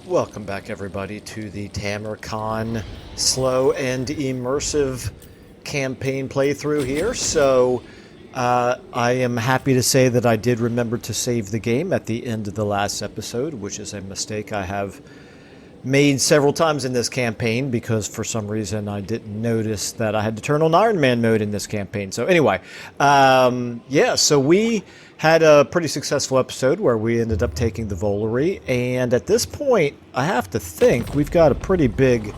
Welcome back, everybody, to the Tamurkhan slow and immersive campaign playthrough here. So, I am happy to say that I did remember to save the game at the end of the last episode, which is a mistake I have made several times in this campaign because for some reason I didn't notice that I had to turn on Iron Man mode in this campaign. So anyway, yeah, so we had a pretty successful episode where we ended up taking the Volary, and at this point, I have to think we've got a pretty big,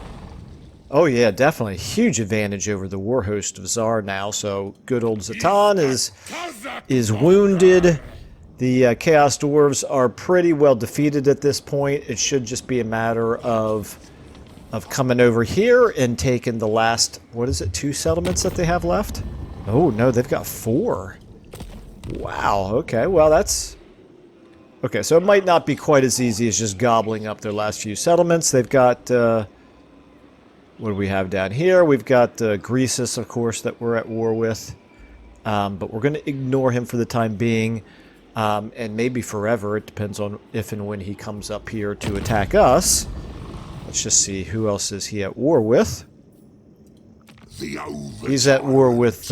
oh yeah, definitely huge advantage over the war host of Tsar now. So good old Zatan is wounded. The Chaos Dwarves are pretty well defeated at this point. It should just be a matter of coming over here and taking the last, what is it, 2 settlements that they have left? Oh no, they've got 4. Wow, okay, well that's... Okay, so it might not be quite as easy as just gobbling up their last few settlements. They've got, what do we have down here? We've got Greasus, of course, that we're at war with. But we're going to ignore him for the time being. And maybe forever. It depends on if and when he comes up here to attack us. Let's just see, who else is he at war with? He's at war with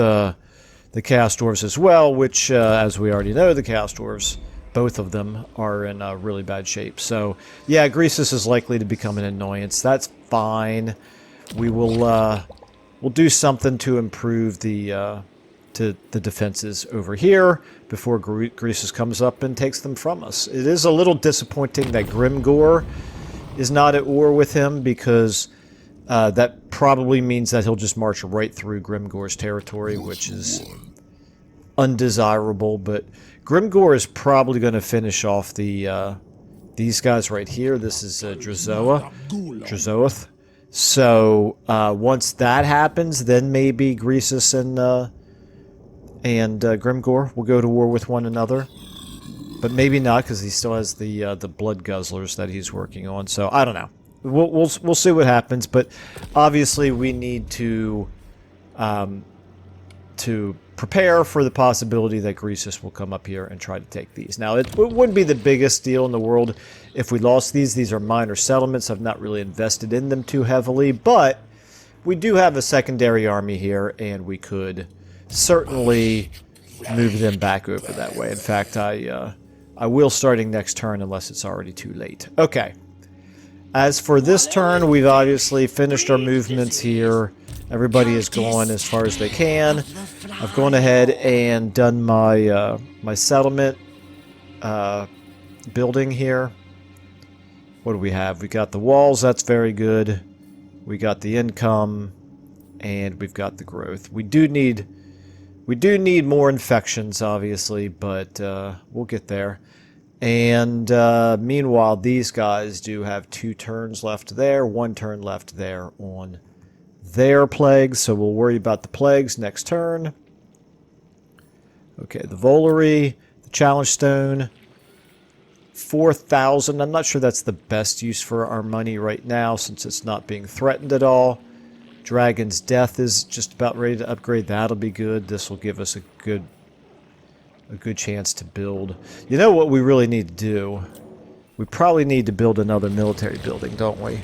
the Chaos Dwarves as well, which, as we already know, the Chaos Dwarves, both of them, are in really bad shape. So, yeah, Greasus is likely to become an annoyance. That's fine. We will we'll do something to improve the defenses over here before Greasus comes up and takes them from us. It is a little disappointing that Grimgor is not at war with him, because that probably means that he'll just march right through Grimgor's territory, which is undesirable. But Grimgor is probably going to finish off the these guys right here. This is Drazoath. So once that happens, then maybe Greasus and Grimgor will go to war with one another, but maybe not, because he still has the blood guzzlers that he's working on. So I don't know. We'll see what happens. But obviously we need to prepare for the possibility that Greasus will come up here and try to take these. Now it wouldn't be the biggest deal in the world if we lost these. These are minor settlements. I've not really invested in them too heavily, but we do have a secondary army here, and we could certainly move them back over that way. In fact, I will starting next turn unless it's already too late. Okay. As for this turn, we've obviously finished our movements here. Everybody is gone as far as they can. I've gone ahead and done my my settlement building here. What do we have? We got the walls. That's very good. We got the income, and we've got the growth. We do need more infections, obviously, but we'll get there. And meanwhile, these guys do have 2 turns left there, 1 turn left there on their plagues, so we'll worry about the plagues next turn. Okay, the Volary, the Challenge Stone, 4,000. I'm not sure that's the best use for our money right now, since it's not being threatened at all. Dragon's Death is just about ready to upgrade. That'll be good. This will give us a good chance to build. You know what we really need to do? We probably need to build another military building, don't we?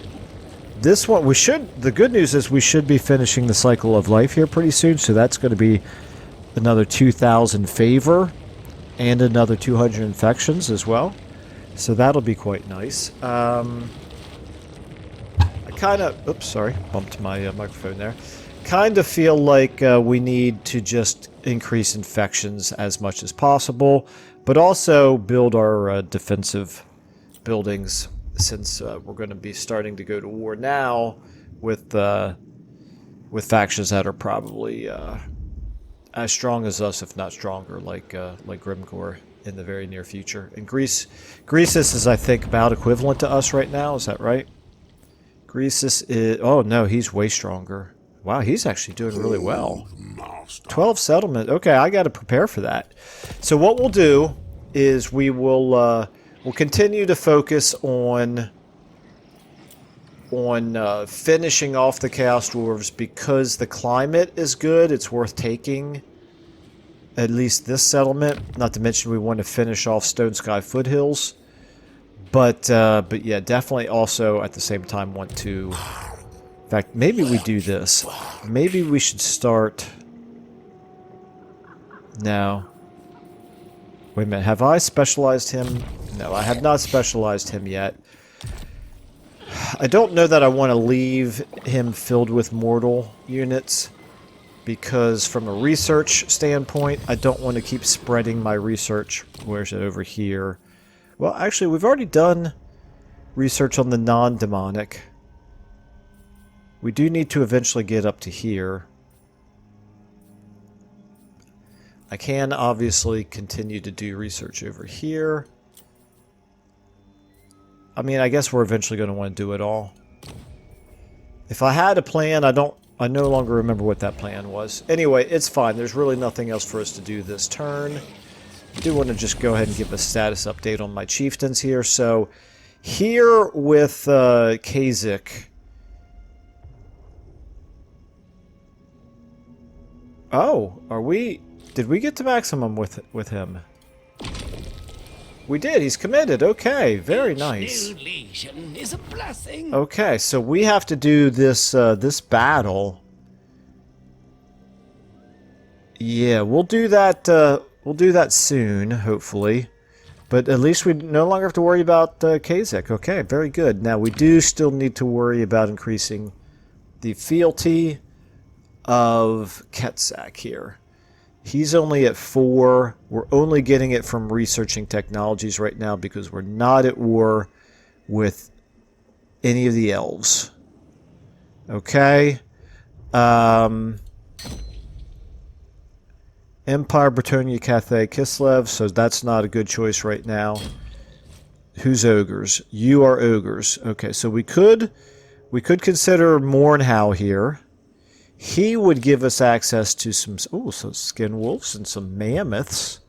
This one, we should... The good news is we should be finishing the Cycle of Life here pretty soon, so that's going to be another 2,000 favor and another 200 infections as well. So that'll be quite nice. Kind of, oops, sorry, bumped my microphone there. Kind of feel like we need to just increase infections as much as possible, but also build our defensive buildings, since we're going to be starting to go to war now with factions that are probably as strong as us, if not stronger, like Grimgor in the very near future. And Greasus is, I think, about equivalent to us right now. Is that right? Greasus is... Oh, no, he's way stronger. Wow, he's actually doing really well. 12 settlement. Okay, I got to prepare for that. So what we'll do is we'll continue to focus on finishing off the Chaos Dwarves, because the climate is good. It's worth taking at least this settlement. Not to mention we want to finish off Stone Sky Foothills. But yeah, definitely also at the same time want to... In fact, maybe we do this. Maybe we should start... No. Wait a minute, have I specialized him? No, I have not specialized him yet. I don't know that I want to leave him filled with mortal units, because from a research standpoint, I don't want to keep spreading my research. Where's it? Over here. Well, actually, we've already done research on the non-demonic. We do need to eventually get up to here. I can obviously continue to do research over here. I mean, I guess we're eventually going to want to do it all. If I had a plan, I no longer remember what that plan was. Anyway, it's fine. There's really nothing else for us to do this turn. I do want to just go ahead and give a status update on my chieftains here. So, here with Kasich. Oh, are we... Did we get to maximum with him? We did. He's committed. Okay, very nice. Is a blessing. Okay, so we have to do this this battle. Yeah, we'll do that. We'll do that soon, hopefully. But at least we no longer have to worry about Kasich. Okay, very good. Now we do still need to worry about increasing the fealty of Ketsak here. He's only at 4. We're only getting it from researching technologies right now because we're not at war with any of the elves. Okay. Empire, Bretonia, Cathay, Kislev. So that's not a good choice right now. Who's ogres? You are ogres. Okay, so we could consider Mornhow here. He would give us access to some skin wolves and some mammoths.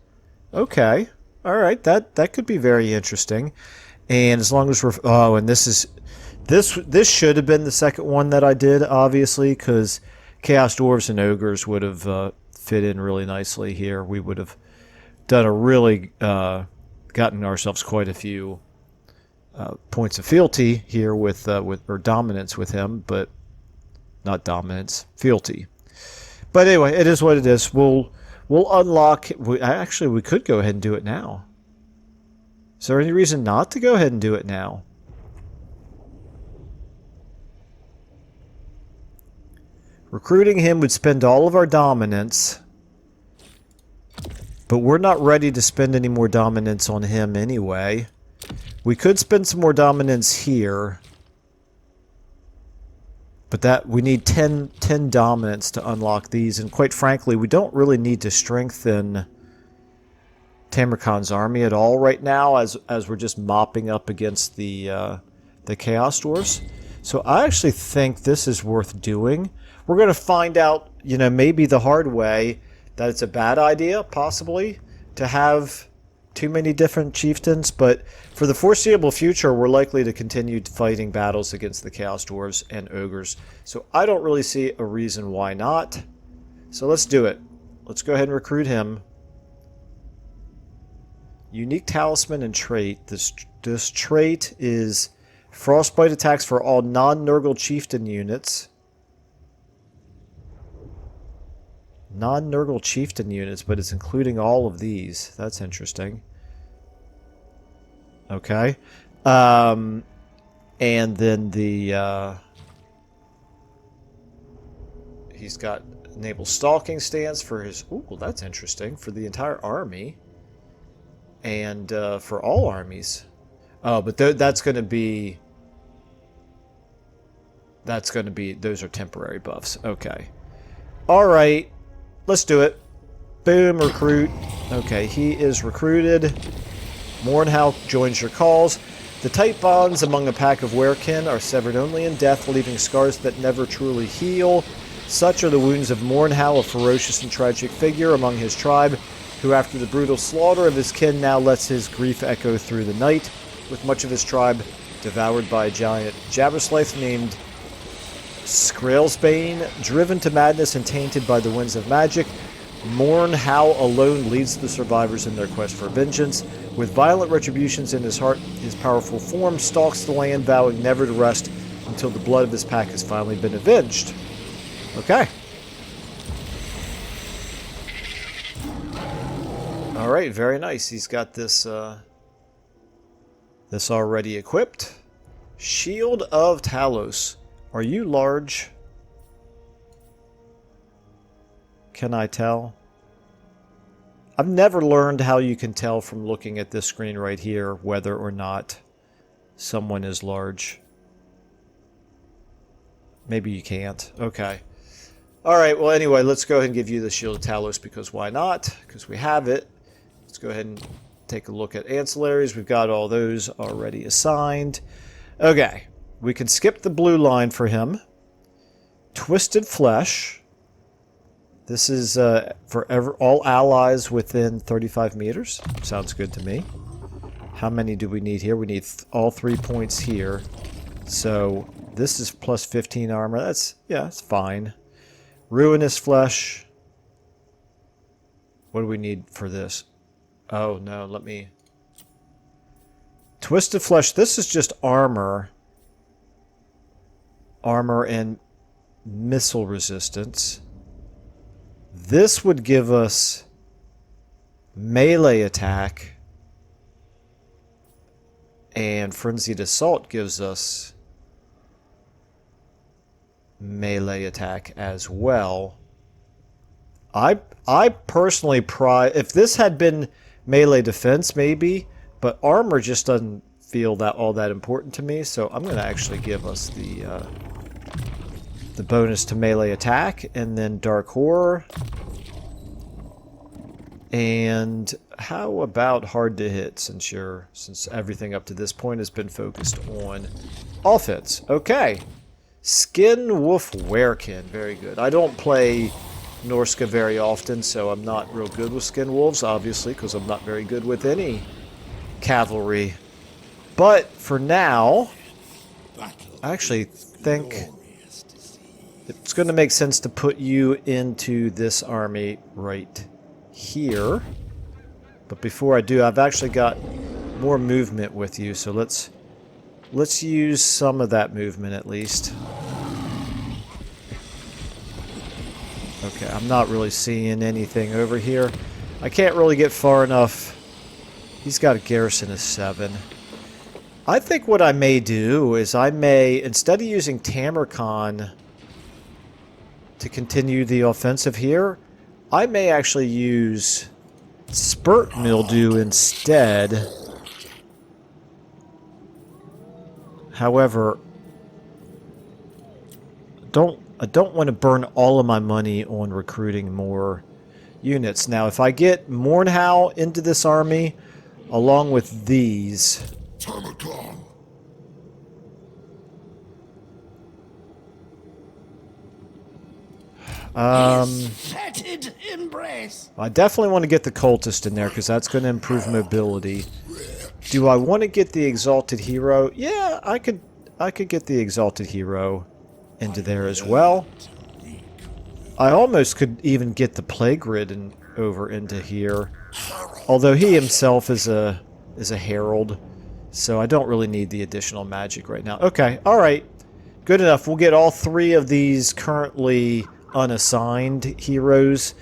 Okay. Alright, that could be very interesting. And as long as we're... Oh, and this should have been the second one that I did, obviously, because Chaos Dwarves and Ogres would have fit in really nicely here. We would have done a really... gotten ourselves quite a few points of fealty here with or dominance with him, but... Not dominance, fealty. But anyway, it is what it is. We'll unlock... Actually, we could go ahead and do it now. Is there any reason not to go ahead and do it now? Recruiting him would spend all of our dominance. But we're not ready to spend any more dominance on him anyway. We could spend some more dominance here. But that we need 10 dominance to unlock these, and quite frankly, we don't really need to strengthen Tamurkhan's army at all right now, as we're just mopping up against the Chaos Dwarves. So I actually think this is worth doing. We're going to find out, maybe the hard way, that it's a bad idea, possibly, to have too many different chieftains, but for the foreseeable future, we're likely to continue fighting battles against the Chaos Dwarves and Ogres. So I don't really see a reason why not. So let's do it. Let's go ahead and recruit him. Unique talisman and trait. This trait is frostbite attacks for all non-Nurgle chieftain units. Non-Nurgle chieftain units, but it's including all of these. That's interesting. Okay. And then the... he's got enable stalking stance for his... Ooh, that's interesting. For the entire army. And for all armies. Oh, but that's going to be... That's going to be... Those are temporary buffs. Okay. Alright. Let's do it. Boom, recruit. Okay, he is recruited. Mornhow joins your calls. The tight bonds among a pack of werekin are severed only in death, leaving scars that never truly heal. Such are the wounds of Mornhow, a ferocious and tragic figure among his tribe, who after the brutal slaughter of his kin now lets his grief echo through the night, with much of his tribe devoured by a giant Jabberslaith named Skrailsbane, driven to madness and tainted by the winds of magic. Mornhow alone leads the survivors in their quest for vengeance. With violent retributions in his heart, his powerful form stalks the land, vowing never to rest until the blood of his pack has finally been avenged. Okay. Alright, very nice. He's got this, this already equipped. Shield of Talos. Are you large? Can I tell? I've never learned how you can tell from looking at this screen right here whether or not someone is large. Maybe you can't. Okay. Alright, well anyway, let's go ahead and give you the Shield of Talos because why not? Because we have it. Let's go ahead and take a look at ancillaries. We've got all those already assigned. Okay. We can skip the blue line for him. Twisted Flesh. This is for all allies within 35 meters. Sounds good to me. How many do we need here? We need all 3 points here. So this is plus 15 armor. That's fine. Ruinous Flesh. What do we need for this? Oh, no, let me... Twisted Flesh. This is just armor. Armor and missile resistance. This would give us melee attack, and Frenzied Assault gives us melee attack as well. I personally if this had been melee defense maybe, but armor just doesn't feel all that important to me, so I'm going to actually give us the bonus to melee attack, and then Dark Horror. And how about hard to hit, since everything up to this point has been focused on offense? Okay. Skin Wolf Werekin. Very good. I don't play Norska very often, so I'm not real good with Skin Wolves, obviously, because I'm not very good with any cavalry. But for now, I actually think it's going to make sense to put you into this army right here. But before I do, I've actually got more movement with you, so let's use some of that movement at least. Okay, I'm not really seeing anything over here. I can't really get far enough. He's got a garrison of 7. I think what I may do is instead of using Tamurkhan to continue the offensive here, I may actually use Spurt Mildew instead. However, I don't want to burn all of my money on recruiting more units. Now, if I get Mornhow into this army, along with these... Fetid embrace. I definitely want to get the Cultist in there, because that's going to improve mobility. Do I want to get the Exalted Hero? Yeah, I could get the Exalted Hero into there as well. I almost could even get the Plague Ridden over into here. Although he himself is a Herald, so I don't really need the additional magic right now. Okay, alright. Good enough. We'll get all 3 of these currently unassigned heroes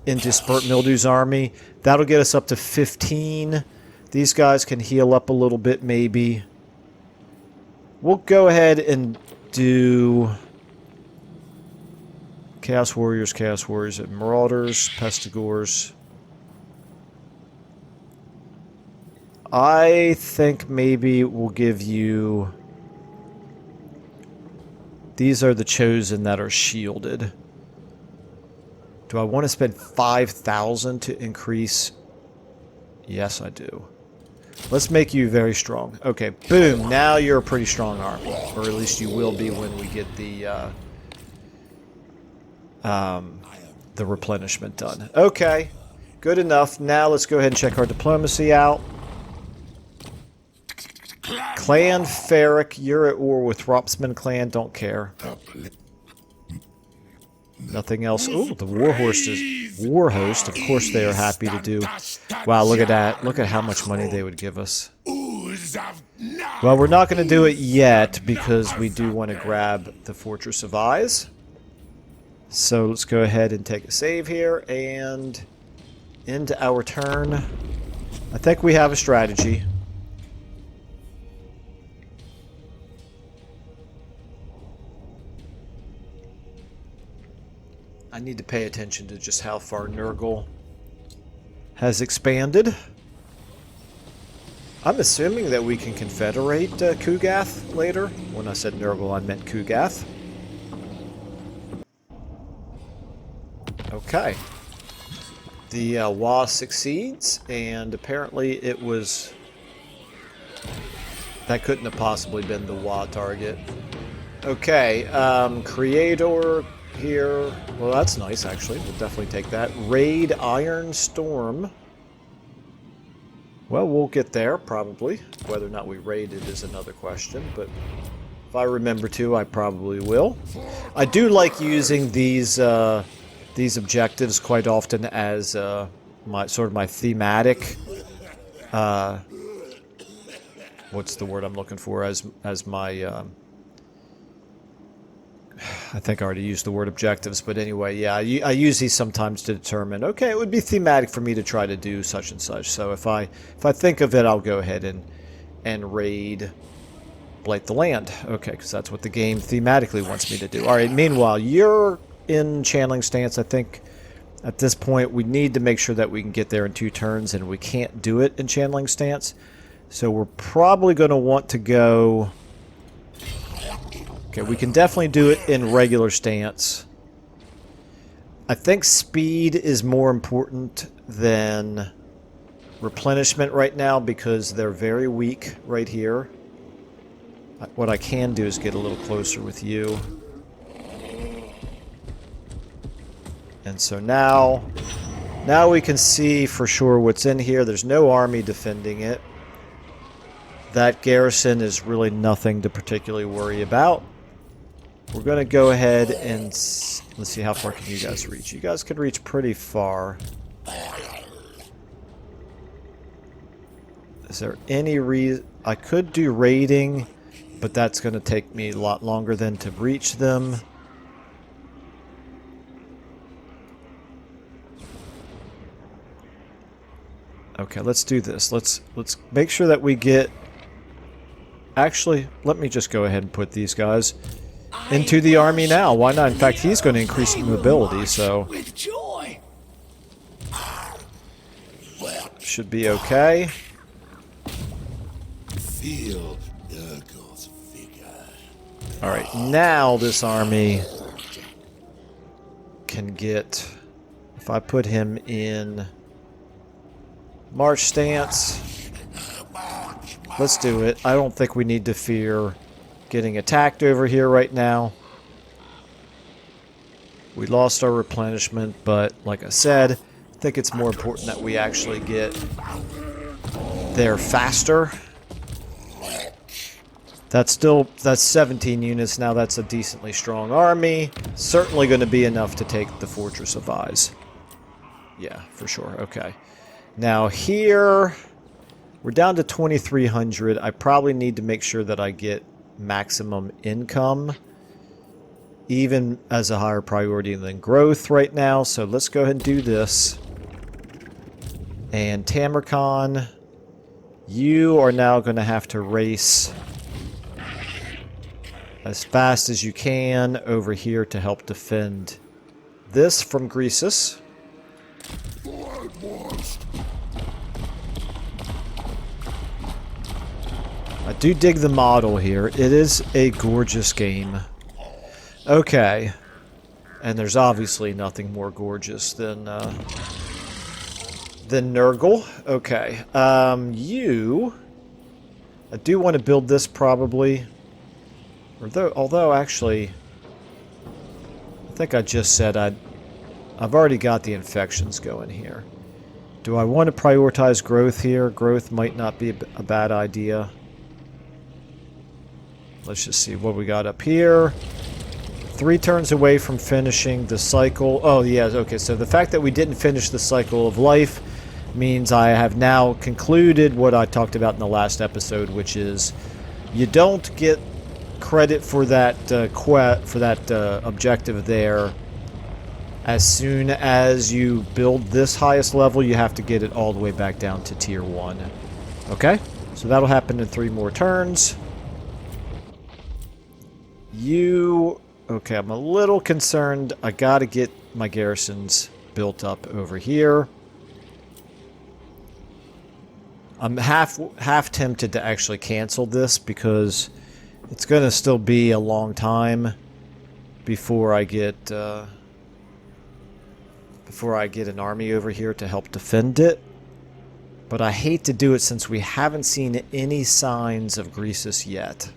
into Spurt Mildew's army. That'll get us up to 15. These guys can heal up a little bit, maybe. We'll go ahead and do Chaos Warriors, and Marauders, Pestigors. I think maybe we'll give you... These are the Chosen that are shielded. Do I want to spend 5,000 to increase? Yes, I do. Let's make you very strong. Okay, boom. Now you're a pretty strong army. Or at least you will be when we get the replenishment done. Okay, good enough. Now let's go ahead and check our diplomacy out. Clan Ferric, you're at war with Ropsman clan. Don't care. Nothing else. Oh, the Warhost. Of course they are happy to do. Wow, look at that. Look at how much money they would give us. Well, we're not going to do it yet because we do want to grab the Fortress of Eyes. So let's go ahead and take a save here and into our turn. I think we have a strategy. I need to pay attention to just how far Nurgle has expanded. I'm assuming that we can confederate Kugath later. When I said Nurgle, I meant Kugath. Okay. The Wa succeeds, and apparently it was... That couldn't have possibly been the Wa target. Okay, Creator here. Well, that's nice, actually. We'll definitely take that. Raid Iron Storm. Well, we'll get there, probably. Whether or not we raid it is another question, but if I remember to, I probably will. I do like using these objectives quite often as my thematic. What's the word I'm looking for? As my I think I already used the word objectives, but anyway, yeah, I use these sometimes to determine, okay, it would be thematic for me to try to do such and such. So if I think of it, I'll go ahead and raid Blight the Land. Okay, because that's what the game thematically wants me to do. All right, meanwhile, you're in channeling stance. I think at this point we need to make sure that we can get there in 2 turns, and we can't do it in channeling stance. So we're probably going to want to go... Okay, we can definitely do it in regular stance. I think speed is more important than replenishment right now because they're very weak right here. What I can do is get a little closer with you. And so now we can see for sure what's in here. There's no army defending it. That garrison is really nothing to particularly worry about. We're going to go ahead and... Let's see, how far can you guys reach? You guys can reach pretty far. Is there any reason... I could do raiding, but that's going to take me a lot longer than to reach them. Okay, let's do this. Let's make sure that we get... Actually, let me just go ahead and put these guys into the army now. Why not? In fact, he's going to increase mobility, so should be okay. All right, now this army can get... If I put him in march stance, let's do it. I don't think we need to fear getting attacked over here right now. We lost our replenishment, but like I said, I think it's more important that we actually get there faster. That's 17 units now. That's a decently strong army. Certainly going to be enough to take the Fortress of Eyes. Yeah, for sure. Okay. Now here, we're down to 2,300. I probably need to make sure that I get maximum income, even as a higher priority than growth right now. So let's go ahead and do this. And Tamurkhan, you are now going to have to race as fast as you can over here to help defend this from Greasus. I do dig the model here. It is a gorgeous game. Okay. And there's obviously nothing more gorgeous than Nurgle. Okay. I do want to build this probably. Although actually, I think I just said I've already got the infections going here. Do I want to prioritize growth here? Growth might not be a bad idea. Let's just see what we got up here. 3 turns away from finishing the cycle. Oh, yeah, okay, so the fact that we didn't finish the cycle of life means I have now concluded what I talked about in the last episode, which is you don't get credit for that objective there. As soon as you build this highest level, you have to get it all the way back down to tier 1. Okay? So that'll happen in 3 more turns. Okay, I'm a little concerned. I gotta get my garrisons built up over here. I'm half tempted to actually cancel this because it's gonna still be a long time before I get an army over here to help defend it. But I hate to do it since we haven't seen any signs of Greasus yet.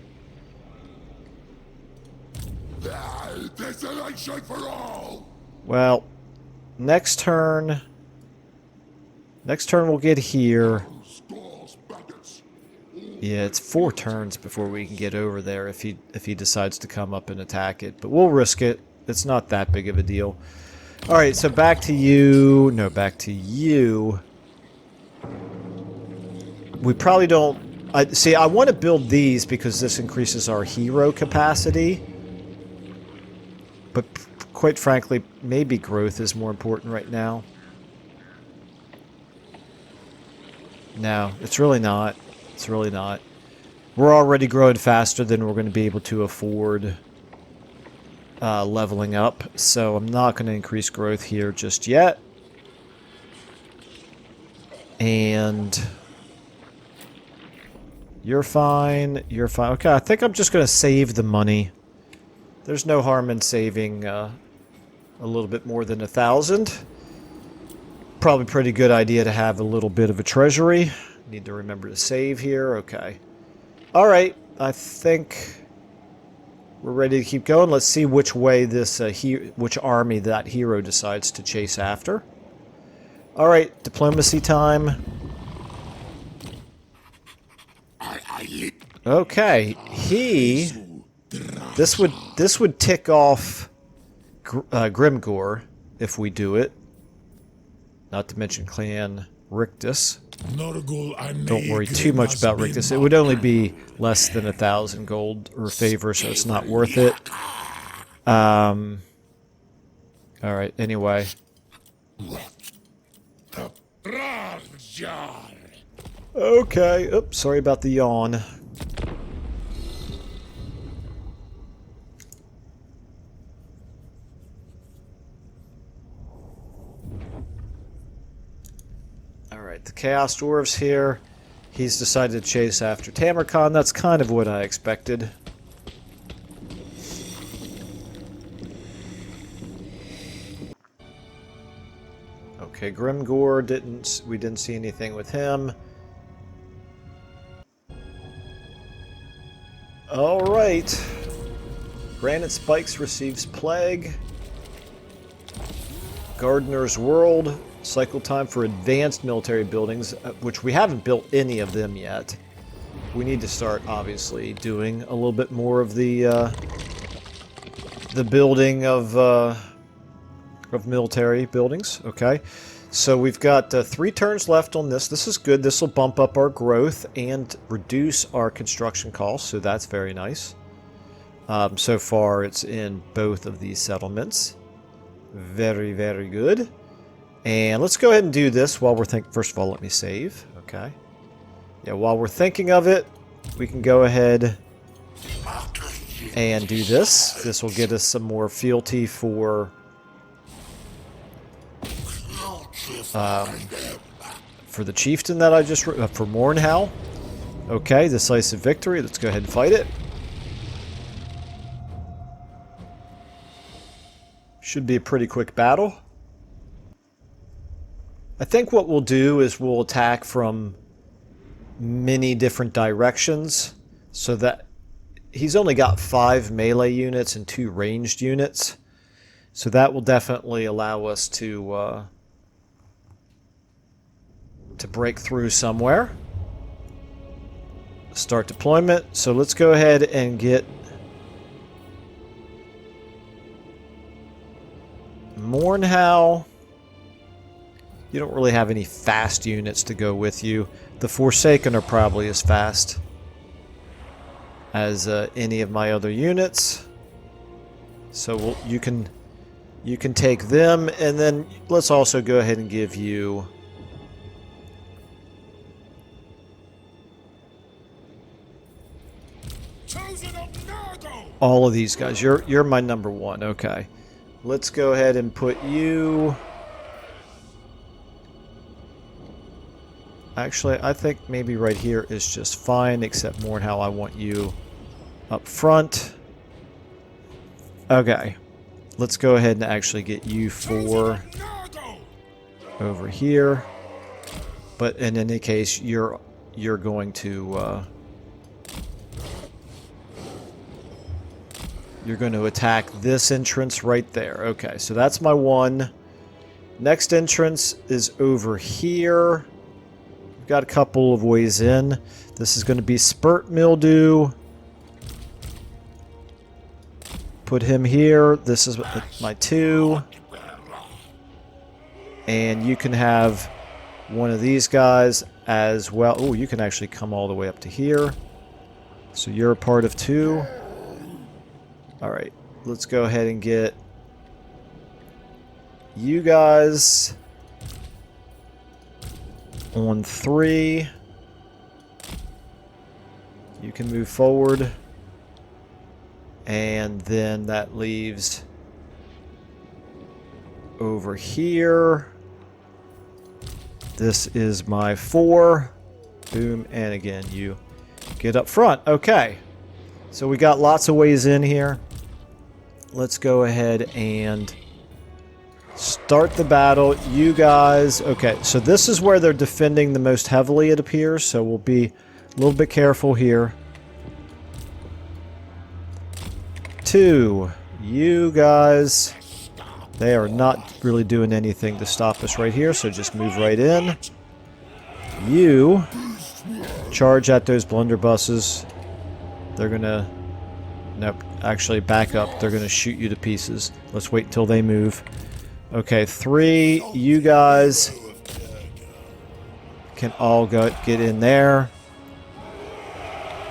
Desolation for all. Well, next turn we'll get here. Yeah, it's 4 turns before we can get over there if he decides to come up and attack it. But we'll risk it. It's not that big of a deal. Alright, so back to you. No, back to you. We probably don't... I want to build these because this increases our hero capacity. But quite frankly, maybe growth is more important right now. No, it's really not. It's really not. We're already growing faster than we're going to be able to afford leveling up. So I'm not going to increase growth here just yet. And... You're fine. You're fine. Okay, I think I'm just going to save the money. There's no harm in saving a little bit more than 1,000. Probably pretty good idea to have a little bit of a treasury. Need to remember to save here. Okay. Alright, I think we're ready to keep going. Let's see which way this which army that hero decides to chase after. Alright, diplomacy time. Okay, this would tick off Grimgor if we do it. Not to mention Clan Rictus. Don't worry too much about Rictus. It would only be less than 1,000 gold or favor, so it's not worth it. Alright, anyway. Okay, oops, sorry about the yawn. Alright, the Chaos Dwarves here. He's decided to chase after Tamurkhan. That's kind of what I expected. Okay, Grimgor we didn't see anything with him. Alright. Granite Spikes receives Plague. Gardener's World. Cycle time for advanced military buildings, which we haven't built any of them yet. We need to start, obviously, doing a little bit more of the building of military buildings. Okay, so we've got 3 turns left on this. This is good. This will bump up our growth and reduce our construction costs, so that's very nice. So far, it's in both of these settlements. Very, very good. And let's go ahead and do this while we're thinking. First of all, let me save. Okay. Yeah, while we're thinking of it, we can go ahead and do this. This will get us some more fealty for the chieftain that I just for Mornhow. Okay, decisive victory. Let's go ahead and fight it. Should be a pretty quick battle. I think what we'll do is we'll attack from many different directions, so that he's only got 5 melee units and 2 ranged units, so that will definitely allow us to break through somewhere. Start deployment. So let's go ahead and get Mornhow, you don't really have any fast units to go with you. The Forsaken are probably as fast as any of my other units. So you can take them, and then let's also go ahead and give you all of these guys. You're my number one. Okay. Let's go ahead and put you... Actually, I think maybe right here is just fine, except more how I want you up front. Okay. Let's go ahead and actually get you 4 over here. But in any case, you're going to... You're going to attack this entrance right there. Okay, so that's my one. Next entrance is over here. We've got a couple of ways in. This is going to be Spurt Mildew. Put him here. This is my 2. And you can have one of these guys as well. Oh, you can actually come all the way up to here. So you're a part of 2. Alright, let's go ahead and get you guys on 3. You can move forward. And then that leaves over here. This is my 4. Boom, and again, you get up front. Okay. So we got lots of ways in here. Let's go ahead and start the battle. You guys... Okay, so this is where they're defending the most heavily, it appears. So we'll be a little bit careful here. 2. You guys... They are not really doing anything to stop us right here, so just move right in. You... Charge at those blunderbusses. They're gonna... Nope, actually back up. They're gonna shoot you to pieces. Let's wait until they move. Okay, 3, you guys can all get in there.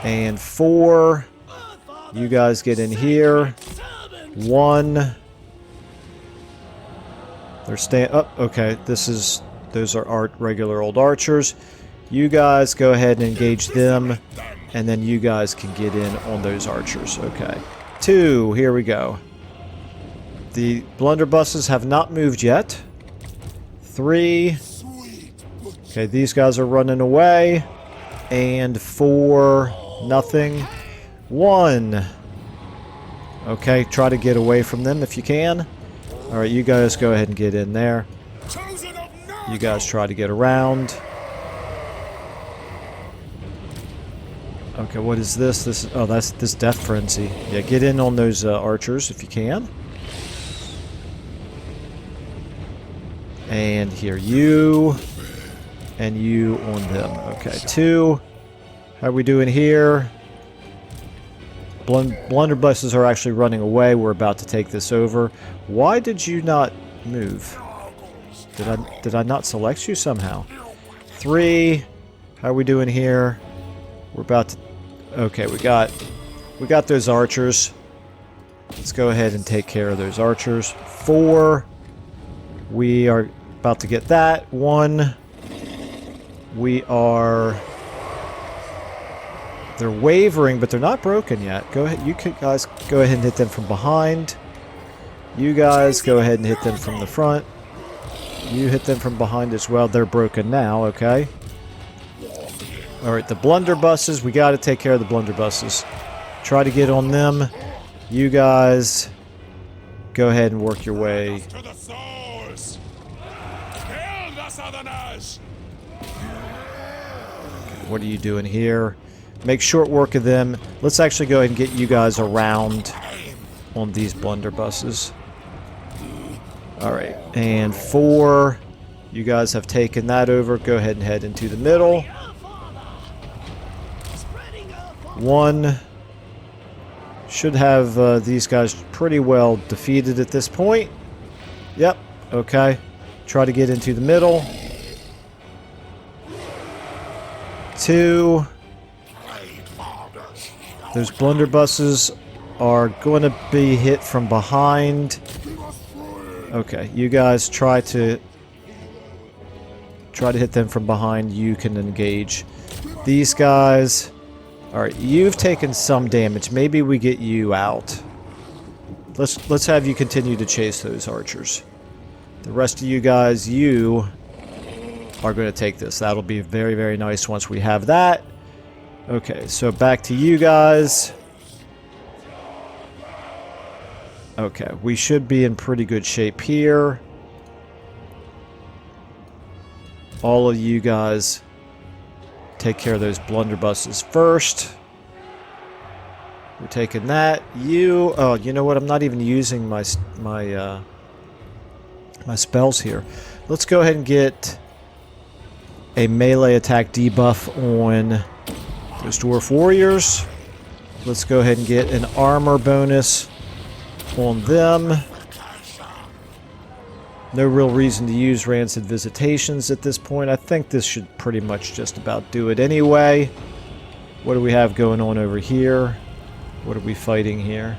And 4, you guys get in here. 1, they're staying up. Okay, those are regular old archers. You guys go ahead and engage them. And then you guys can get in on those archers. Okay. 2, here we go. The blunderbusses have not moved yet. 3. Okay, these guys are running away. And 4, nothing. 1. Okay, try to get away from them if you can. Alright, you guys go ahead and get in there. You guys try to get around. Okay, what is this? That's this Death Frenzy. Yeah, get in on those archers if you can. And here, you. And you on them. Okay, 2. How are we doing here? Blunderbusses are actually running away. We're about to take this over. Why did you not move? Did I not select you somehow? 3. How are we doing here? We're about to... Okay, we got those archers. Let's go ahead and take care of those archers. 4. We are about to get that. 1. We are... They're wavering, but they're not broken yet. Go ahead. You guys go ahead and hit them from behind. You guys go ahead and hit them from the front. You hit them from behind as well. They're broken now, okay? Alright, the blunderbusses. We got to take care of the blunderbusses. Try to get on them. You guys go ahead and work your way. What are you doing here? Make short work of them. Let's actually go ahead and get you guys around on these blunderbusses. Alright, and 4. You guys have taken that over. Go ahead and head into the middle. 1. Should have these guys pretty well defeated at this point. Yep. Okay. Try to get into the middle. 2. Those blunderbusses are going to be hit from behind. Okay, you guys try to hit them from behind. You can engage these guys. Alright, you've taken some damage. Maybe we get you out. Let's have you continue to chase those archers. The rest of you guys, you are going to take this. That'll be very, very nice once we have that. Okay, so back to you guys. Okay, we should be in pretty good shape here. All of you guys take care of those blunderbusses first. We're taking that. You... Oh, you know what? I'm not even using my spells here. Let's go ahead and get a melee attack debuff on those dwarf warriors. Let's go ahead and get an armor bonus on them. No real reason to use Rancid Visitations at this point. I think this should pretty much just about do it anyway. What do we have going on over here? What are we fighting here?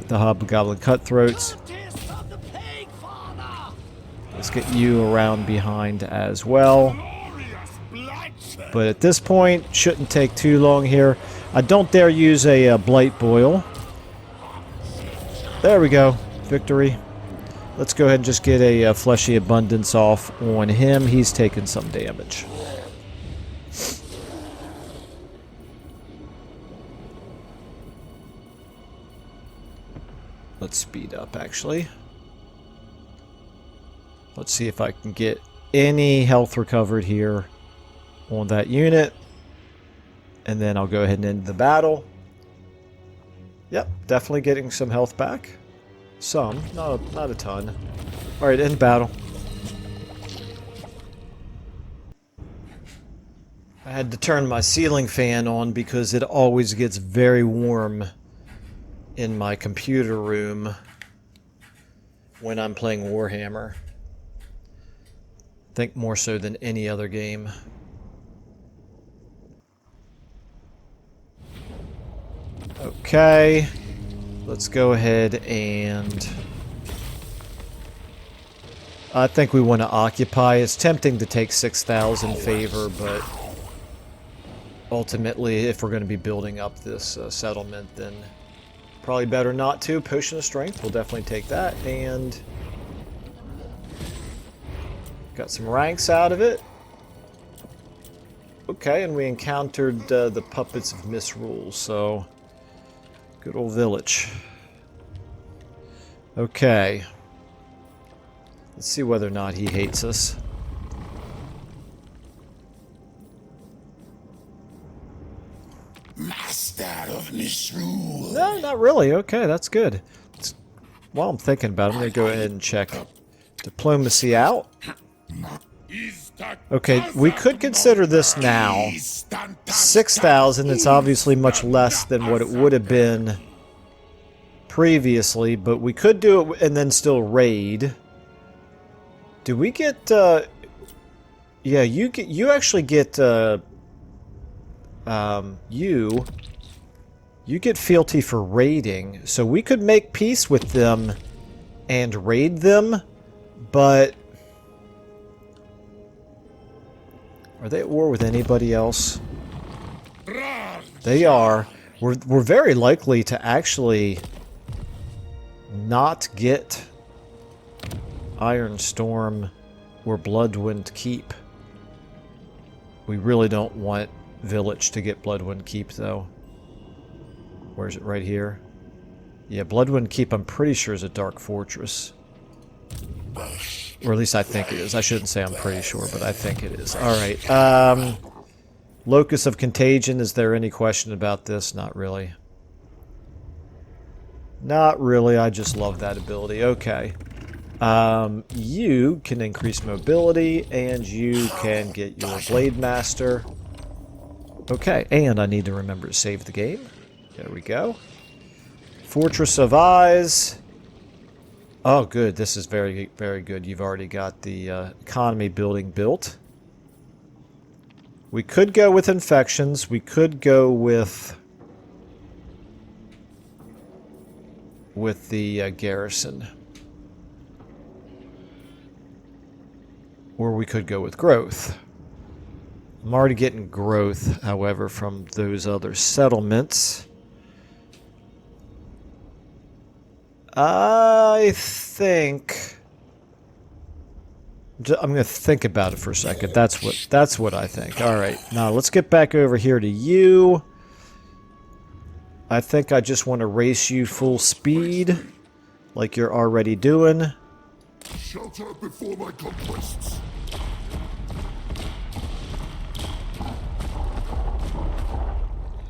The Hobgoblin Cutthroats. Let's get you around behind as well. But at this point, shouldn't take too long here. I don't dare use a Blight Boil. There we go. Victory. Let's go ahead and just get a Fleshy Abundance off on him. He's taken some damage. Let's speed up, actually. Let's see if I can get any health recovered here on that unit. And then I'll go ahead and end the battle. Yep, definitely getting some health back. Some, not a ton. Alright, end battle. I had to turn my ceiling fan on because it always gets very warm in my computer room when I'm playing Warhammer. I think more so than any other game. Okay, let's go ahead and... I think we want to occupy. It's tempting to take 6,000 favor, but ultimately, if we're going to be building up this settlement, then probably better not to. Potion of Strength, we'll definitely take that, and got some ranks out of it. Okay, and we encountered the Puppets of Misrule, so good old village. Okay. Let's see whether or not he hates us. Master of Misrule. No, not really. Okay, that's good. While I'm thinking about it, I'm going to go ahead and check diplomacy out. Okay, we could consider this now. 6,000, it's obviously much less than what it would have been previously, but we could do it and then still raid. Do we get, yeah, you actually get, you get fealty for raiding, so we could make peace with them and raid them, but are they at war with anybody else? They are. We're very likely to actually not get Iron Storm or Bloodwind Keep. We really don't want Village to get Bloodwind Keep, though. Where's it? Right here? Yeah, Bloodwind Keep, I'm pretty sure, is a Dark Fortress. Or at least I think it is. I shouldn't say I'm pretty sure, but I think it is. Alright, Locus of Contagion, is there any question about this? Not really. Not really, I just love that ability. Okay. You can increase mobility, and you can get your Blade Master. Okay, and I need to remember to save the game. There we go. Fortress of Eyes. Oh, good. This is very, very good. You've already got the economy building built. We could go with infections. We could go with the garrison. Or we could go with growth. I'm already getting growth, however, from those other settlements. I think I'm going to think about it for a second. That's what I think. All right. Now let's get back over here to you. I think I just want to race you full speed like you're already doing. Shelter before my conquests.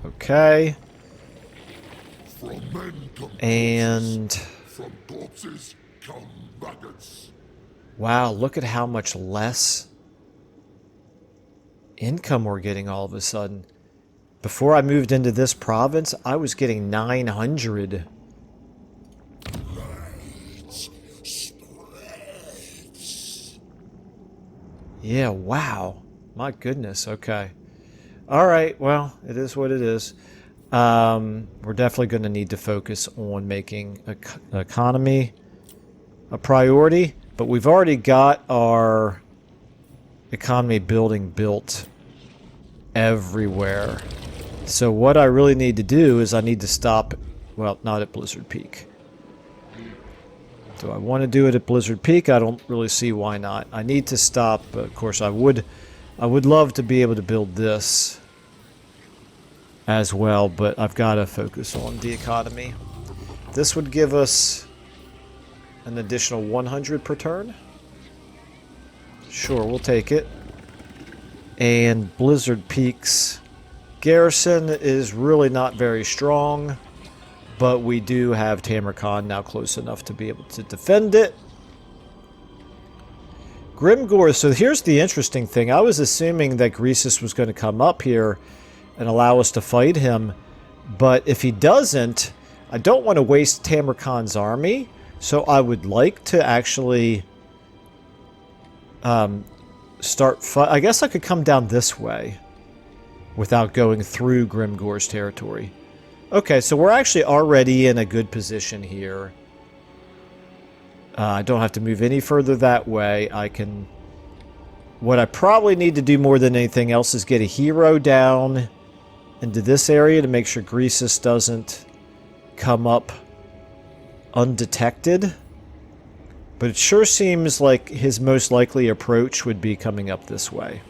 Okay. From men come And from corpses come maggots. wow, look at how much less income we're getting all of a sudden. Before I moved into this province, I was getting 900. Light spreads. Yeah, wow. My goodness, okay. All right, well, it is what it is. We're definitely going to need to focus on making economy a priority, but we've already got our economy building built everywhere. So what I really need to do is I need to stop, well, not at Blizzard Peak. Do I want to do it at Blizzard Peak? I don't really see why not. I need to stop. Of course, I would love to be able to build this as well, but I've got to focus on the economy. This would give us an additional 100 per turn. Sure, we'll take it. And Blizzard Peak's garrison is really not very strong, but we do have Tamurkhan now close enough to be able to defend it. Grimgor, so here's the interesting thing. I was assuming that Greasus was going to come up here and allow us to fight him, but if he doesn't, I don't want to waste Tamurkhan's army, so I would like to actually start fight. I guess I could come down this way without going through Grimgor's territory. Okay, so we're actually already in a good position here. I don't have to move any further that way. I can... What I probably need to do more than anything else is get a hero down into this area to make sure Greasus doesn't come up undetected. But it sure seems like his most likely approach would be coming up this way.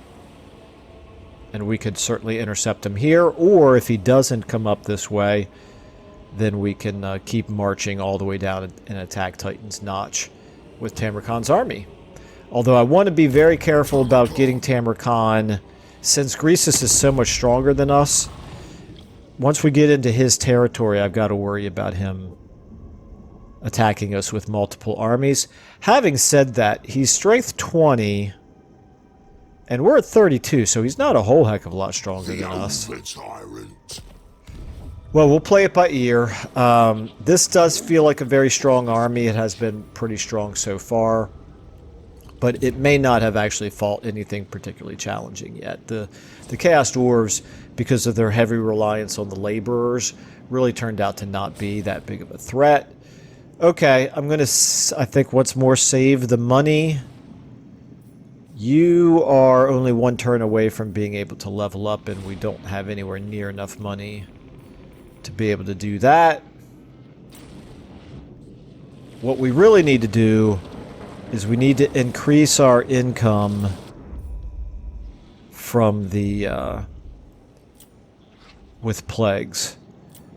And we could certainly intercept him here, or if he doesn't come up this way, then we can keep marching all the way down and attack Titan's Notch with Tamurkhan's army. Although I want to be very careful about getting Tamurkhan, since Greasus is so much stronger than us. Once we get into his territory, I've got to worry about him attacking us with multiple armies. Having said that, he's strength 20, and we're at 32, so he's not a whole heck of a lot stronger than us. Well, we'll play it by ear. This does feel like a very strong army. It has been pretty strong so far, but it may not have actually fought anything particularly challenging yet. The Chaos Dwarves, because of their heavy reliance on the laborers, really turned out to not be that big of a threat. Okay, I'm going to, I think, once more save the money. You are only one turn away from being able to level up, and we don't have anywhere near enough money to be able to do that. What we really need to do is we need to increase our income from the with plagues.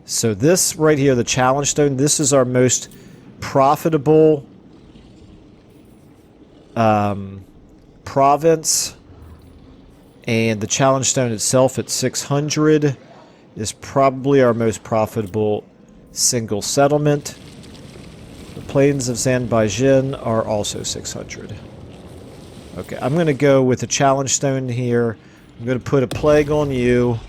So this right here, the challenge stone, this is our most profitable province, and the challenge stone itself at 600 is probably our most profitable single settlement. The plains of Zanbaijin are also 600. Okay, I'm going to go with the challenge stone here. I'm going to put a plague on you.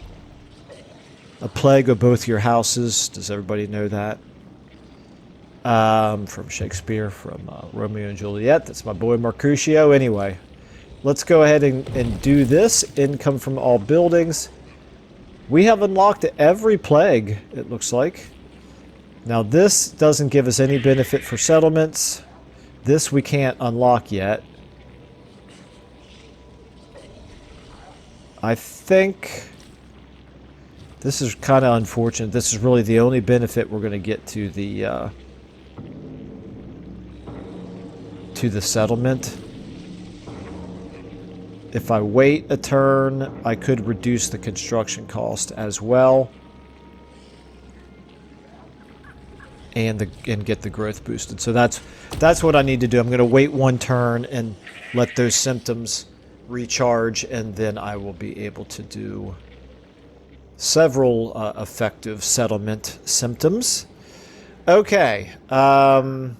A plague of both your houses. Does everybody know that? From Shakespeare, from Romeo and Juliet. That's my boy Mercutio. Anyway, let's go ahead and do this. Income from all buildings. We have unlocked every plague, it looks like. Now this doesn't give us any benefit for settlements. This we can't unlock yet. I think this is kind of unfortunate. This is really the only benefit we're going to get to the settlement. If I wait a turn, I could reduce the construction cost as well. And get the growth boosted. So that's what I need to do. I'm going to wait one turn and let those symptoms recharge, and then I will be able to do several effective settlement symptoms. Okay. I'm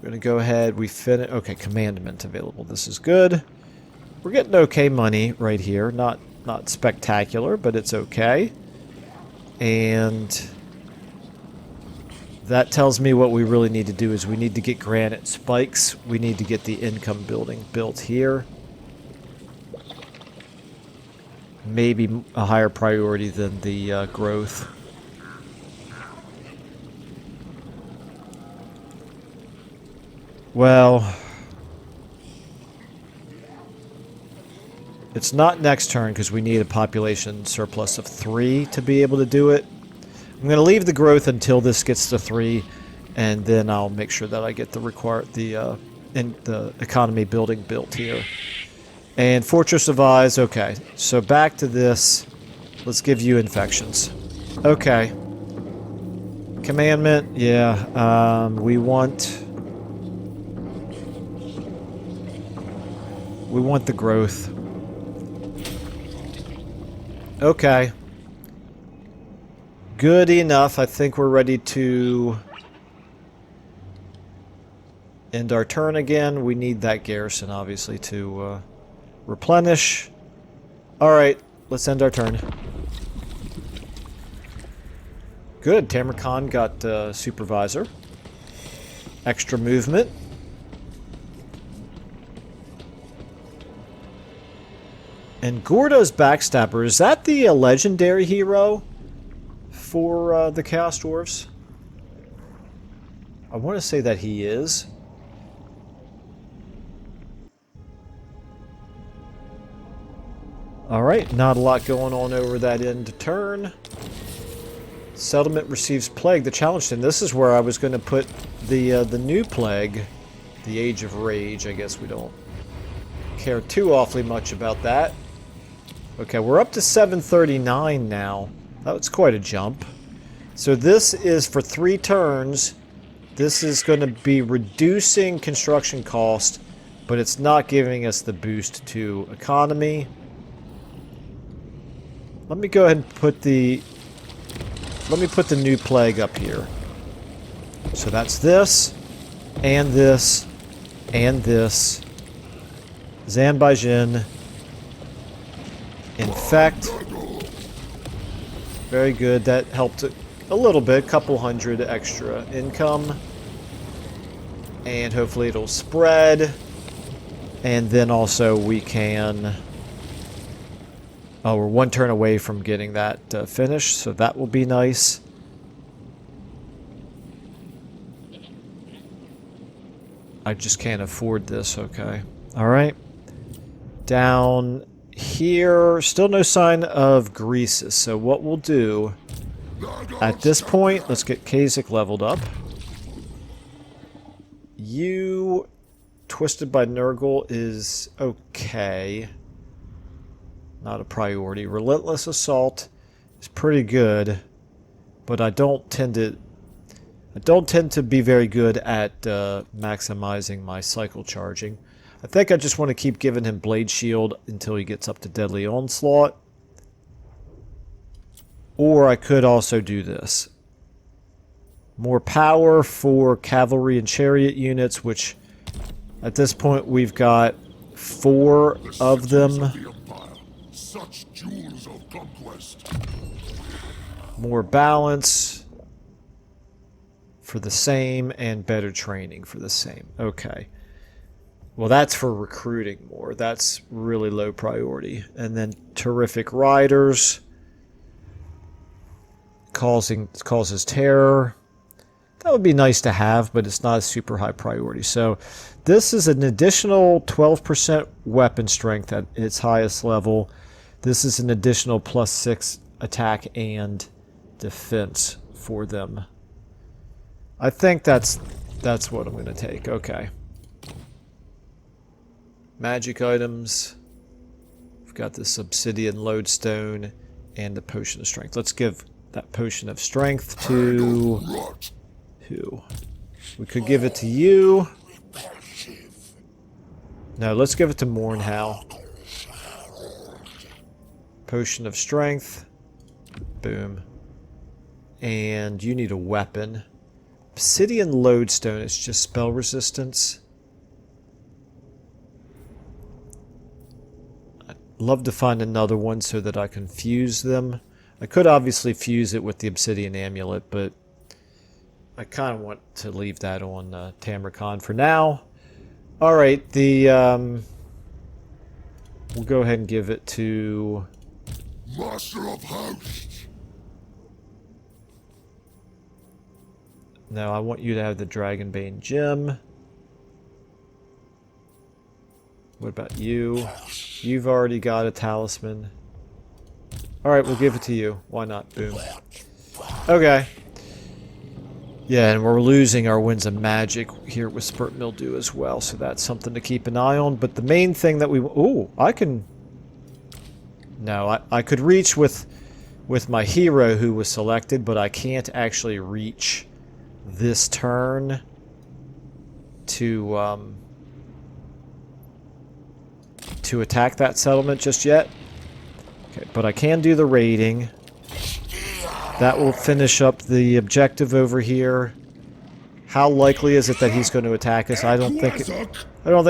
going to go ahead. We finish. Okay, commandment available. This is good. We're getting okay money right here. Not spectacular, but it's okay. And that tells me what we really need to do is we need to get granite spikes. We need to get the income building built here. Maybe a higher priority than the growth. Well, it's not next turn because we need a population surplus of 3 to be able to do it. I'm going to leave the growth until this gets to 3, and then I'll make sure that I get the economy building built here. And Fortress of Eyes, okay. So back to this. Let's give you infections. Okay. Commandment, yeah. We want the growth. Okay. Good enough. I think we're ready to end our turn again. We need that garrison, obviously, to replenish. Alright, let's end our turn. Good. Tamurkhan got supervisor. Extra movement. And Gordo's Backstabber, is that the legendary hero for the Chaos Dwarves? I want to say that he is. Alright, not a lot going on over that end turn. Settlement receives plague. The challenge then. This is where I was going to put the new plague. The Age of Rage. I guess we don't care too awfully much about that. Okay, we're up to 739 now. That's quite a jump. So this is for 3 turns. This is going to be reducing construction cost, but it's not giving us the boost to economy. Let me go ahead and put the new plague up here. So that's this, and this, and this. Zanbaijin. Infect. Very good. That helped a little bit. Couple hundred extra income. And hopefully it'll spread. And then also we can... Oh, we're 1 turn away from getting that finished, so that will be nice. I just can't afford this, okay. Alright. Down here, still no sign of Greases, so what we'll do... At this point, let's get Kasich leveled up. You... Twisted by Nurgle is okay. Not a priority. Relentless Assault is pretty good, but I don't tend to be very good at maximizing my cycle charging. I think I just want to keep giving him Blade Shield until he gets up to Deadly Onslaught. Or I could also do this. More power for cavalry and chariot units, which at this point we've got 4 of them. Such jewels of conquest. More balance for the same, and better training for the same. Okay. Well, that's for recruiting more. That's really low priority. And then terrific riders. Causes terror. That would be nice to have, but it's not a super high priority. So this is an additional 12% weapon strength at its highest level. This is an additional +6 attack and defense for them. I think that's what I'm going to take. Okay. Magic items. We've got this obsidian lodestone and the potion of strength. Let's give that potion of strength to who? We could give it to you. No, let's give it to Mornhow. Potion of strength. Boom. And you need a weapon. Obsidian lodestone is just spell resistance. I'd love to find another one so that I can fuse them. I could obviously fuse it with the obsidian amulet, but I kind of want to leave that on Tamurkhan for now. Alright, we'll go ahead and give it to Master of Hosts. No, I want you to have the Dragonbane gem. What about you? You've already got a talisman. Alright, we'll give it to you. Why not? Boom. Okay. Yeah, and we're losing our winds of magic here with Spurt Mildew as well, so that's something to keep an eye on. But the main thing that we... Ooh, I can... No, I could reach with my hero who was selected, but I can't actually reach this turn to attack that settlement just yet. Okay, but I can do the raiding. That will finish up the objective over here. How likely is it that he's going to attack us? I don't think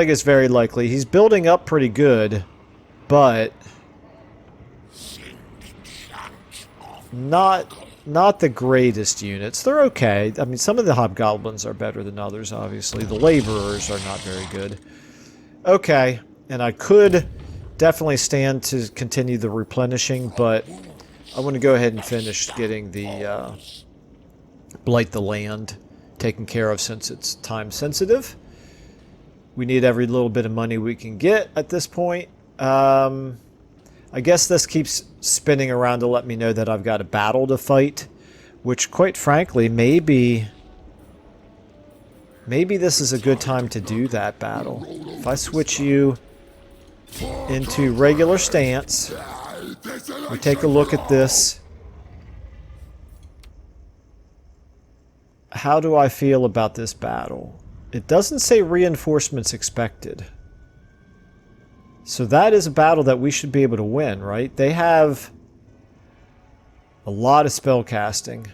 it's very likely. He's building up pretty good, but not the greatest units. They're okay. I mean, some of the hobgoblins are better than others, obviously. The laborers are not very good. Okay, and I could definitely stand to continue the replenishing, but I want to go ahead and finish getting the Blight the Land taken care of since it's time sensitive. We need every little bit of money we can get at this point. I guess this keeps spinning around to let me know that I've got a battle to fight, which quite frankly, maybe this is a good time to do that battle. If I switch you into regular stance, we take a look at this. How do I feel about this battle? It doesn't say reinforcements expected. So that is a battle that we should be able to win, right? They have a lot of spell casting.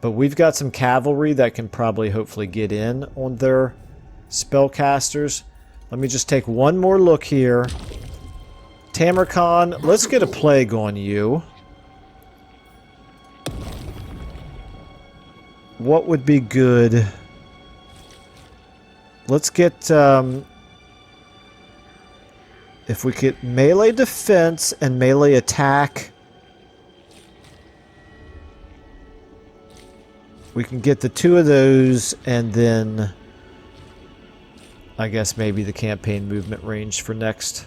But we've got some cavalry that can probably hopefully get in on their spellcasters. Let me just take one more look here. Tamurkhan, let's get a plague on you. What would be good? Let's get, if we get melee defense and melee attack, we can get the two of those, and then I guess maybe the campaign movement range for next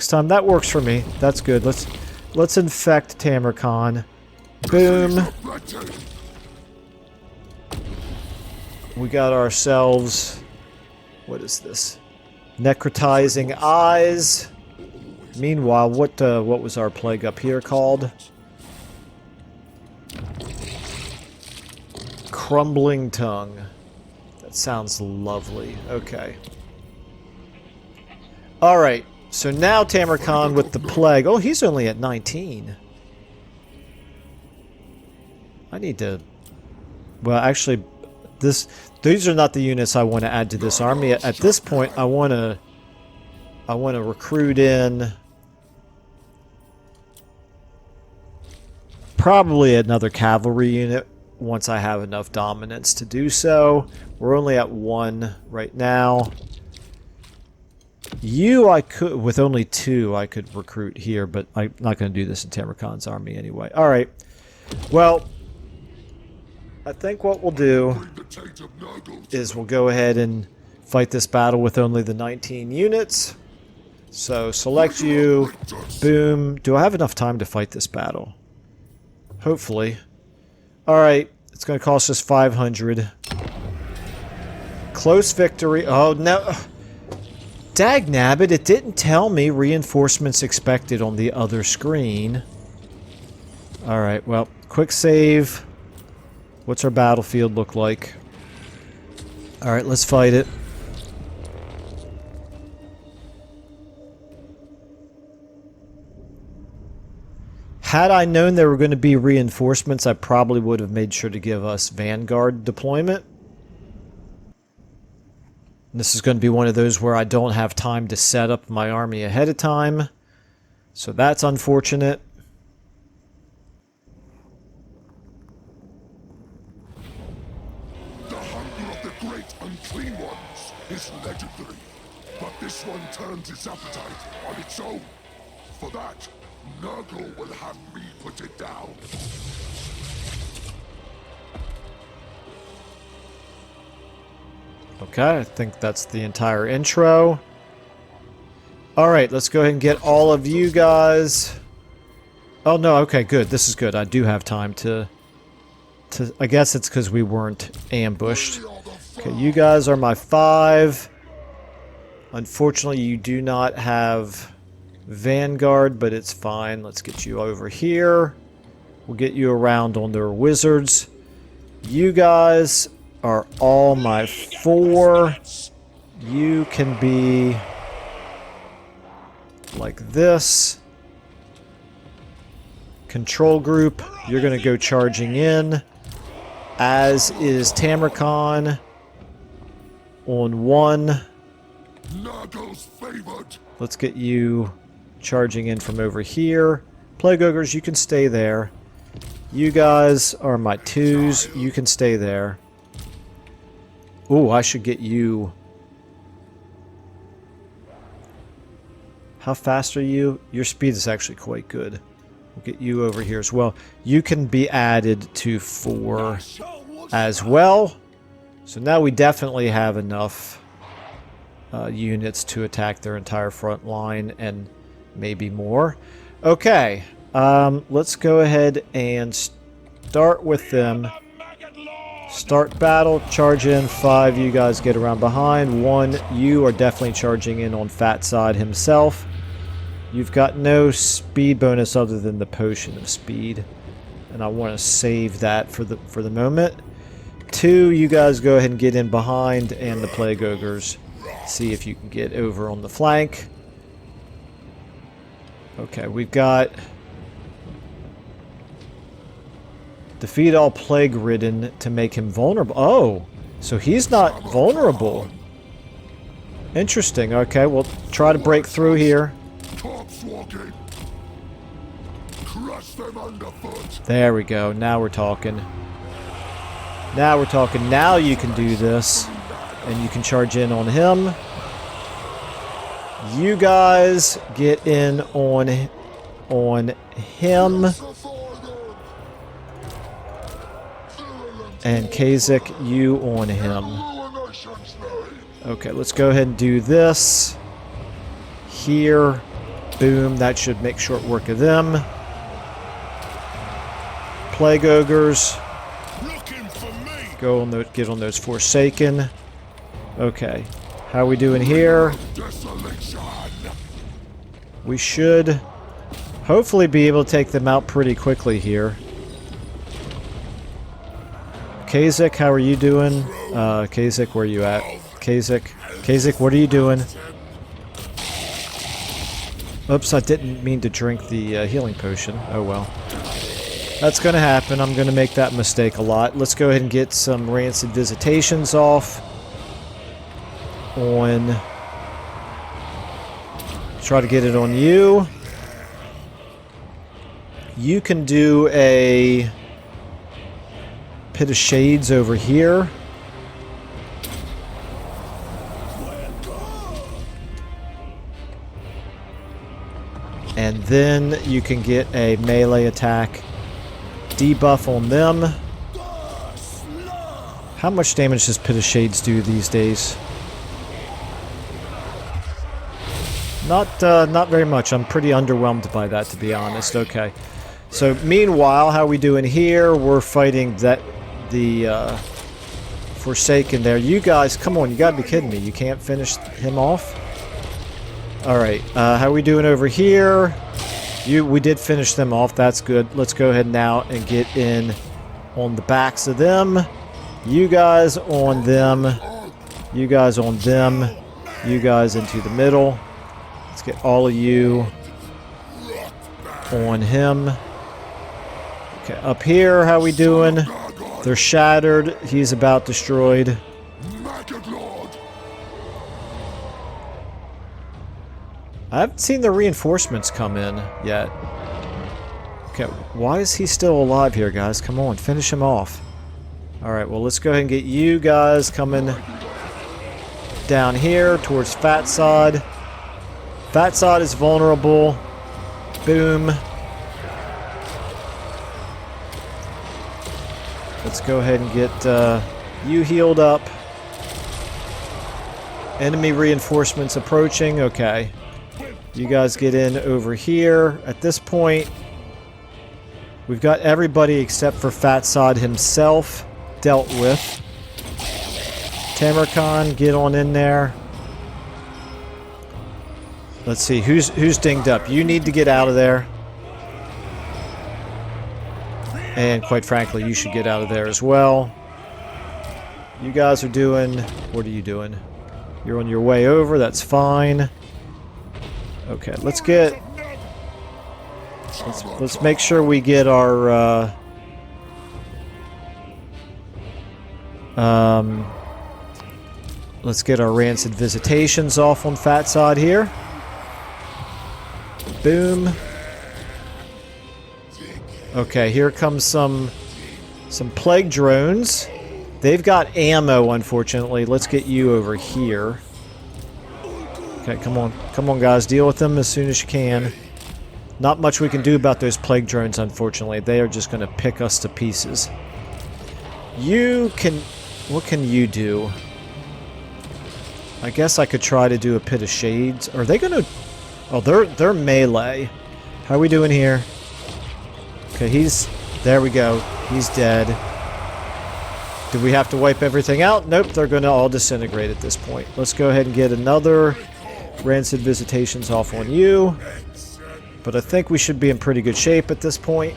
time. That works for me. That's good. Let's infect Tamurkhan. Boom. We got ourselves, what is this? Necrotizing eyes. Meanwhile, what was our plague up here called? Crumbling tongue. That sounds lovely. Okay. Alright, so now Tamurkhan with the plague. Oh, he's only at 19. I need to... Well, actually, these are not the units I want to add to this army. At this point, I want to recruit in probably another cavalry unit once I have enough dominance to do so. We're only at 1 right now. You, I could, with only 2, I could recruit here, but I'm not going to do this in Tamurkhan's army anyway. Alright. Well, I think what we'll do is we'll go ahead and fight this battle with only the 19 units. So, select you. Boom. Do I have enough time to fight this battle? Hopefully. Alright. It's going to cost us 500. Close victory. Oh, no. Dagnabbit, it didn't tell me reinforcements expected on the other screen. Alright, well, quick save. What's our battlefield look like? Alright, let's fight it. Had I known there were going to be reinforcements, I probably would have made sure to give us Vanguard deployment. This is going to be one of those where I don't have time to set up my army ahead of time. So that's unfortunate. The hunger of the great unclean ones is legendary. But this one turns its appetite on its own. For that, Nurgle will have me put it down. Okay, I think that's the entire intro. Alright, let's go ahead and get all of you guys. Oh no, okay, good. This is good. I do have time to I guess it's because we weren't ambushed. Okay, you guys are my 5. Unfortunately, you do not have Vanguard, but it's fine. Let's get you over here. We'll get you around on their wizards. You guys are all my 4. You can be like this. Control group, you're going to go charging in, as is Tamurkhan on 1. Let's get you charging in from over here. Plague Ogres, you can stay there. You guys are my 2s. You can stay there. Ooh, I should get you. How fast are you? Your speed is actually quite good. We'll get you over here as well. You can be added to 4 as well. So now we definitely have enough units to attack their entire front line and maybe more. Okay, let's go ahead and start with them. Start battle, charge in, 5, you guys get around behind. 1, you are definitely charging in on Fat Side himself. You've got no speed bonus other than the potion of speed. And I want to save that for the moment. 2, you guys go ahead and get in behind, and the Plague Ogres. See if you can get over on the flank. Okay, we've got defeat all plague ridden to make him vulnerable. Oh, so he's not vulnerable. Interesting. Okay, we'll try to break through here. There we go. Now we're talking. Now we're talking. Now you can do this. And you can charge in on him. You guys get in on him. And Kazak, you on him. Okay, let's go ahead and do this. Here. Boom. That should make short work of them. Plague Ogres. Go on those, get on those Forsaken. Okay. How are we doing here? We should hopefully be able to take them out pretty quickly here. Kazak, how are you doing? Kazak, where are you at? Kazak, what are you doing? Oops, I didn't mean to drink the healing potion. Oh well. That's going to happen. I'm going to make that mistake a lot. Let's go ahead and get some Rancid Visitations off. Try to get it on you. You can do a Pit of Shades over here. And then you can get a melee attack debuff on them. How much damage does Pit of Shades do these days? Not very much. I'm pretty underwhelmed by that, to be honest. Okay. So meanwhile, how we doing here? We're fighting the Forsaken there. You guys, come on, you gotta be kidding me. You can't finish him off? Alright, how we doing over here? We did finish them off, that's good. Let's go ahead now and get in on the backs of them. You guys on them. You guys on them. You guys into the middle. Let's get all of you on him. Okay, up here, how we doing? They're shattered. He's about destroyed. Maggot Lord. I haven't seen the reinforcements come in yet. Okay, why is he still alive here, guys? Come on, finish him off. Alright, well, let's go ahead and get you guys coming down here towards Fatsod. Fatsod is vulnerable. Boom. Let's go ahead and get you healed up. Enemy reinforcements approaching. Okay. You guys get in over here. At this point, we've got everybody except for Fatsod himself dealt with. Tamurkhan, get on in there. Let's see, who's dinged up? You need to get out of there. And quite frankly, you should get out of there as well. You guys are doing... What are you doing? You're on your way over, that's fine. Okay, let's get... Let's make sure we get our... let's get our Rancid Visitations off on Fatsod here. Boom. Okay, here comes some plague drones. They've got ammo, unfortunately. Let's get you over here. Okay, come on. Come on, guys. Deal with them as soon as you can. Not much we can do about those plague drones, unfortunately. They are just going to pick us to pieces. You can... What can you do? I guess I could try to do a Pit of Shades. Are they going to... Oh, they're melee. How are we doing here? Okay, he's... There we go. He's dead. Do we have to wipe everything out? Nope, they're going to all disintegrate at this point. Let's go ahead and get another Rancid Visitations off on you. But I think we should be in pretty good shape at this point.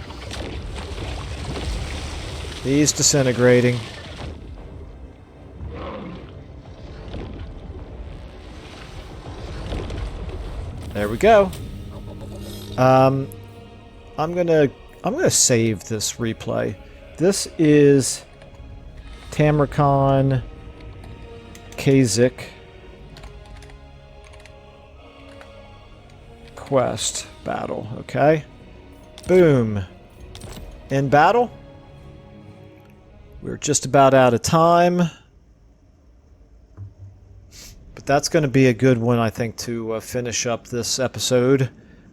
He's disintegrating. There we go. I'm gonna save this replay. This is Tamurkhan Kasich quest battle. Okay. Boom. In battle. We're just about out of time. But that's going to be a good one, I think, to finish up this episode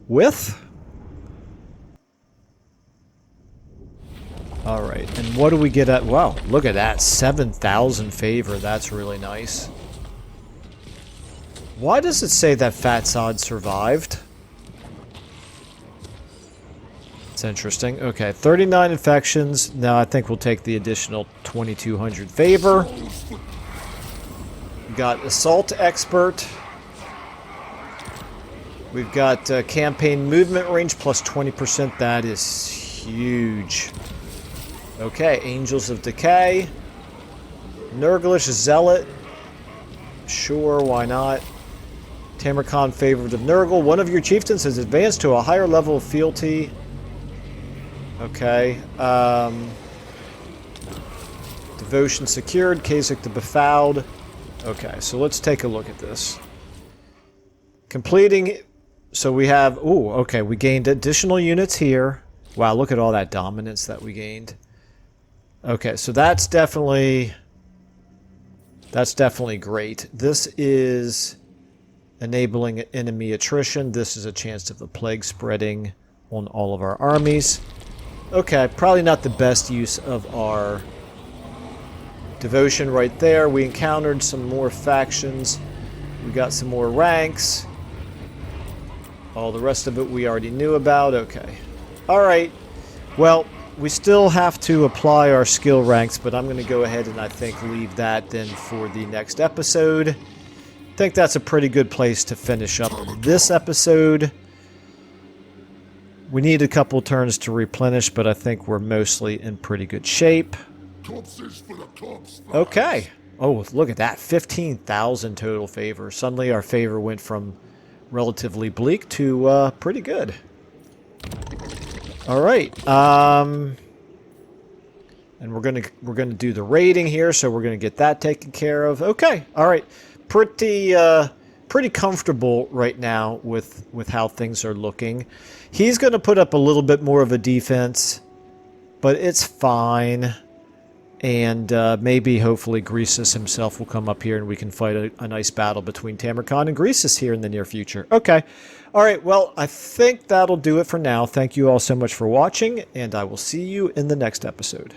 with. Alright, and what do we get at? Wow, look at that. 7,000 favor. That's really nice. Why does it say that Fatsod survived? It's interesting. Okay, 39 infections. Now I think we'll take the additional 2,200 favor. We've got Assault Expert. We've got Campaign Movement Range plus 20%. That is huge. Okay, Angels of Decay. Nurglish Zealot. Sure, why not? Tamurkhan, Favorite of Nurgle. One of your chieftains has advanced to a higher level of fealty. Okay. Devotion secured. Kasich the Befouled. Okay, so let's take a look at this. Completing... So we have... Ooh, okay, we gained additional units here. Wow, look at all that dominance that we gained. Okay, so that's definitely great. This is enabling enemy attrition. This is a chance of the plague spreading on all of our armies. Okay, probably not the best use of our devotion right there. We encountered some more factions. We got some more ranks. All the rest of it we already knew about. Okay. Alright. Well, we still have to apply our skill ranks, but I'm going to go ahead and I think leave that then for the next episode. I think that's a pretty good place to finish up this episode. We need a couple turns to replenish, but I think we're mostly in pretty good shape. Okay. Oh, look at that. 15,000 total favor. Suddenly our favor went from relatively bleak to pretty good. All right. And we're gonna do the raiding here, so we're gonna get that taken care of. Okay. All right. Pretty comfortable right now with how things are looking. He's gonna put up a little bit more of a defense, but it's fine. And maybe, hopefully, Greasus himself will come up here and we can fight a nice battle between Tamurkhan and Greasus here in the near future. Okay. All right. Well, I think that'll do it for now. Thank you all so much for watching, and I will see you in the next episode.